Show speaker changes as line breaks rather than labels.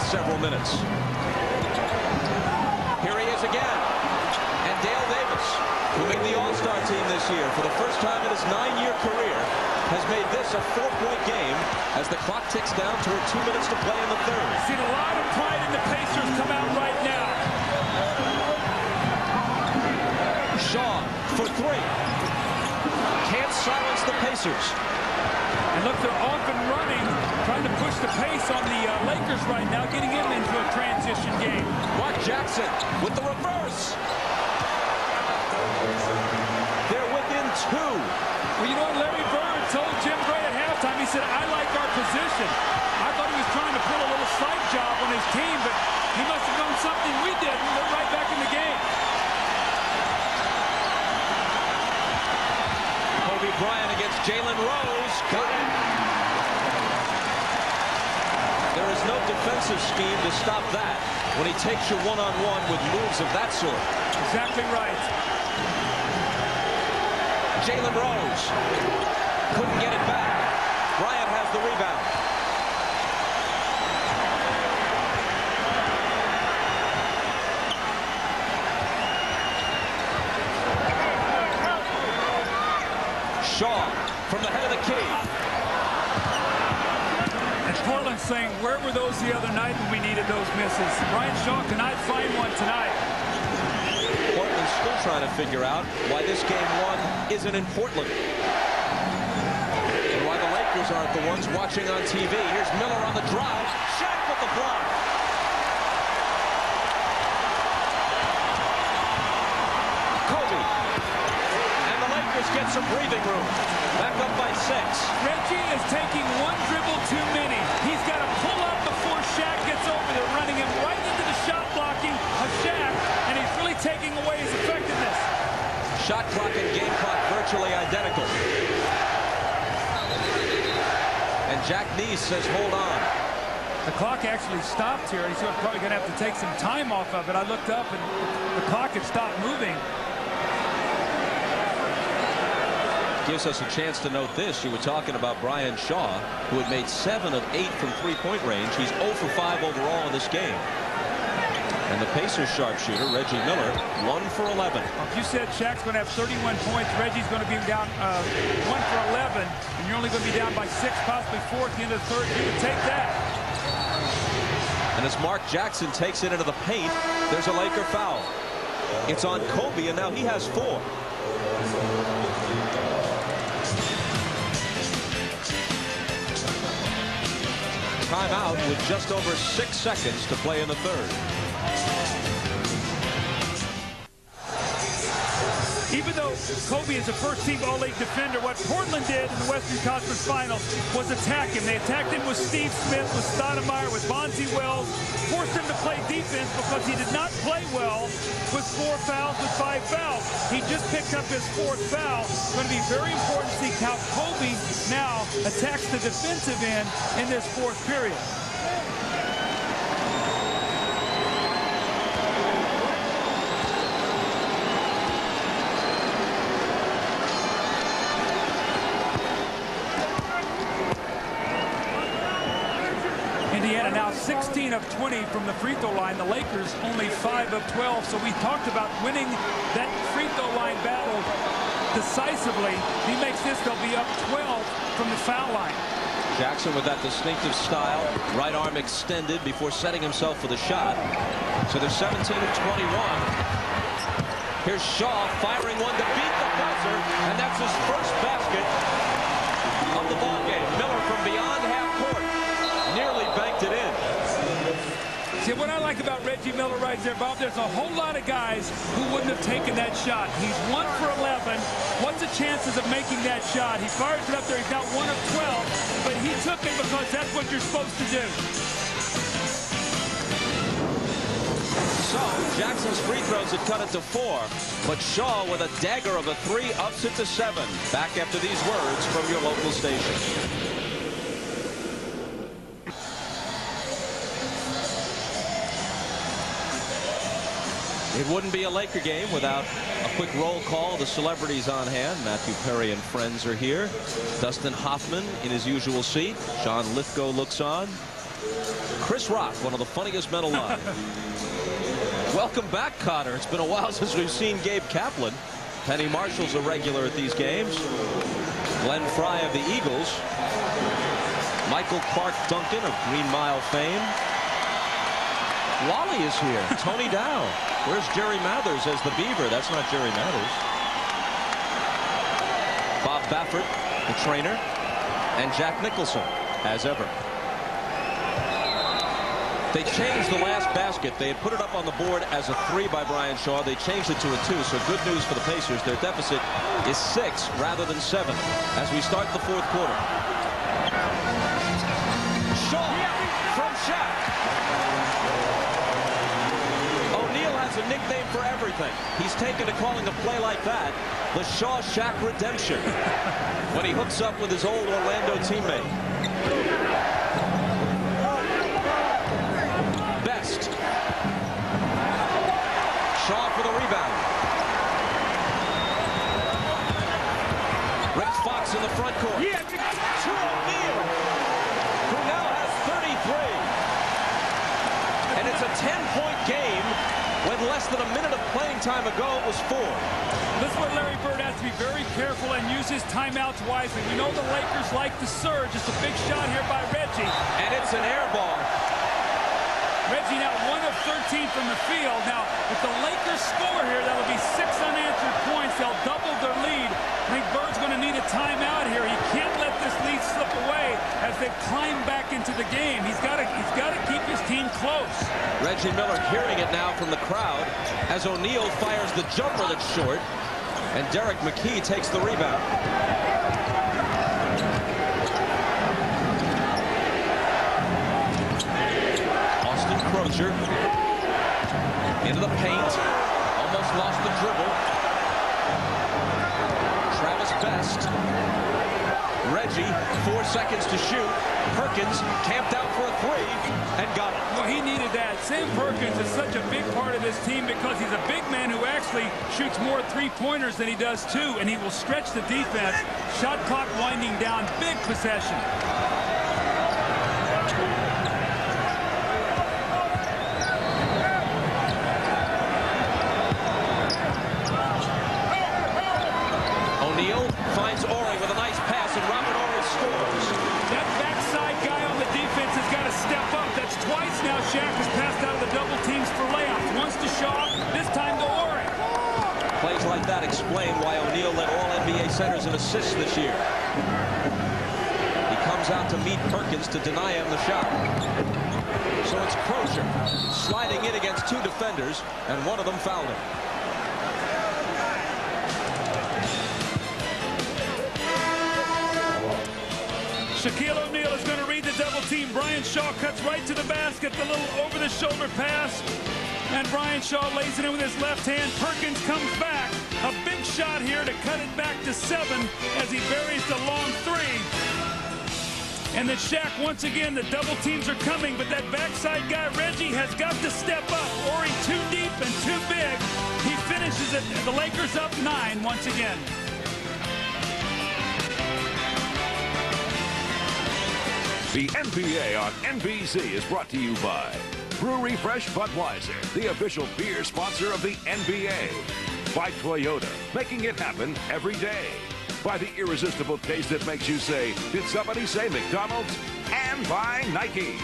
several minutes. Here he is again. And Dale Davis, who made the All-Star team this year for the first time in his 9-year career, has made this a 4-point game as the clock ticks down toward 2 minutes to play in the third.
Seen a lot of pride in the Pacers come out right now.
Shaw for 3. Can't silence the Pacers.
And look, they're off and running, trying to push the pace on the Lakers right now, getting him into a transition game.
Mark Jackson with the reverse. They're within 2.
Well, you know what Larry Bird told Jim Gray at halftime? He said, I like our position. I thought he was trying to pull a little side job on his team, but he must have known something we did, and we're right back in the game.
Kobe Bryant against Jalen Rose. Got it. There is no defensive scheme to stop that when he takes you one-on-one with moves of that sort.
Exactly right.
Jalen Rose couldn't get it back. Bryant has the rebound. Shaw from the head of the key.
And Portland's saying, where were those the other night when we needed those misses? Brian Shaw cannot find one tonight.
Portland's still trying to figure out why this game 1 isn't in Portland. And why the Lakers aren't the ones watching on TV. Here's Miller on the drive. Shaq with the block. Kobe. And the Lakers get some breathing room. Back up by 6.
Reggie is taking one dribble too many. He's got to pull up before Shaq gets over there, running him right into the shot blocking of Shaq, and he's really taking away his effectiveness.
Shot clock and game clock virtually identical. And Jack Neese says, hold on.
The clock actually stopped here. He's probably going to have to take some time off of it. I looked up, and the clock had stopped moving.
Gives us a chance to note this. You were talking about Brian Shaw, who had made 7 of 8 from 3-point range. He's 0 for 5 overall in this game. And the Pacers sharpshooter, Reggie Miller, 1 for 11.
If you said Shaq's going to have 31 points, Reggie's going to be down 1 for 11, and you're only going to be down by 6, possibly 4 at the end of the third, you would take that.
And as Mark Jackson takes it into the paint, there's a Laker foul. It's on Kobe, and now he has 4. Timeout with just over 6 seconds to play in the third.
Even though Kobe is a first-team All-League defender, what Portland did in the Western Conference Finals was attack him. They attacked him with Steve Smith, with Stoudemire, with Bonzi Wells, forced him to play defense because he did not play well with 4 fouls, with 5 fouls. He just picked up his 4th foul. It's going to be very important to see how Kobe now attacks the defensive end in this 4th period. Indiana now 16 of 20 from the free throw line. The Lakers only 5 of 12. So we talked about winning that free throw line battle decisively. He makes this, they'll be up 12 from the foul line.
Jackson with that distinctive style, right arm extended before setting himself for the shot. So they're 17 of 21. Here's Shaw firing one to beat the buzzer, and that's his first basket of the ball game. Miller from beyond half court nearly banked it in.
See, what I like about Reggie Miller right there, Bob, there's a whole lot of guys who wouldn't have taken that shot. He's 1 for 11. What's the chances of making that shot? He fires it up there. He's got 1 of 12, but he took it because that's what you're supposed to do.
So Jackson's free throws had cut it to 4, but Shaw with a dagger of a 3 ups it to 7. Back after these words from your local station. It wouldn't be a Laker game without a quick roll call. The celebrities on hand. Matthew Perry and friends are here. Dustin Hoffman in his usual seat. John Lithgow looks on. Chris Rock, one of the funniest men alive. Welcome back, Cotter. It's been a while since we've seen Gabe Kaplan. Penny Marshall's a regular at these games. Glenn Fry of the Eagles. Michael Clark Duncan of Green Mile fame. Wally is here. Tony Dow. Where's Jerry Mathers as the Beaver? That's not Jerry Mathers. Bob Baffert, the trainer, and Jack Nicholson, as ever. They changed the last basket. They had put it up on the board as a 3 by Brian Shaw. They changed it to a 2, so good news for the Pacers. Their deficit is 6 rather than 7 as we start the fourth quarter. Shaw from Shaq. O'Neal has a nickname for everything. He's taken to calling a play like that the Shaw-Shaq redemption when he hooks up with his old Orlando teammate. Best. Shaw for the rebound. Rick Fox in the front court.
Yeah,
to O'Neal, who now has 33. And it's a 10-point game when less than a minute of playing time ago it was 4.
This is what Larry Bird has to be very careful and use his timeouts wisely. We know the Lakers like to surge. It's a big shot here by Reggie.
And it's an air ball.
Reggie now 1 of 13 from the field. Now, if the Lakers score here, that'll be 6 unanswered points. They'll double their lead. I think Bird's going to need a timeout here. He can't let this lead slip away as they climb back into the game. He's got to keep his team close.
Reggie Miller hearing it now from the crowd as O'Neal fires the jumper that's short, and Derek McKee takes the rebound. Crozier into the paint, almost lost the dribble. Travis Best. Reggie, 4 seconds to shoot. Perkins camped out for a 3 and got it.
Well, he needed that. Sam Perkins is such a big part of this team because he's a big man who actually shoots more three-pointers than he does 2, and he will stretch the defense. Shot clock winding down. Big possession.
O'Neal finds Horry with a nice pass, and Robert Horry scores.
That backside guy on the defense has got to step up. That's twice now Shaq has passed out of the double teams for layups. Once to Shaw, this time to Horry.
Plays like that explain why O'Neal led all NBA centers in assists this year. He comes out to meet Perkins to deny him the shot. So it's Crozier sliding in against 2 defenders, and one of them fouled him.
Shaquille O'Neal is going to read the double team. Brian Shaw cuts right to the basket. The little over-the-shoulder pass. And Brian Shaw lays it in with his left hand. Perkins comes back. A big shot here to cut it back to 7 as he buries the long 3. And then Shaq, once again, the double teams are coming, but that backside guy, Reggie, has got to step up. Horry too deep and too big. He finishes it. The Lakers up 9 once again.
The NBA on NBC is brought to you by Brewery Fresh Budweiser, the official beer sponsor of the NBA. By Toyota, making it happen every day. By the irresistible taste that makes you say, did somebody say McDonald's? And by Nike.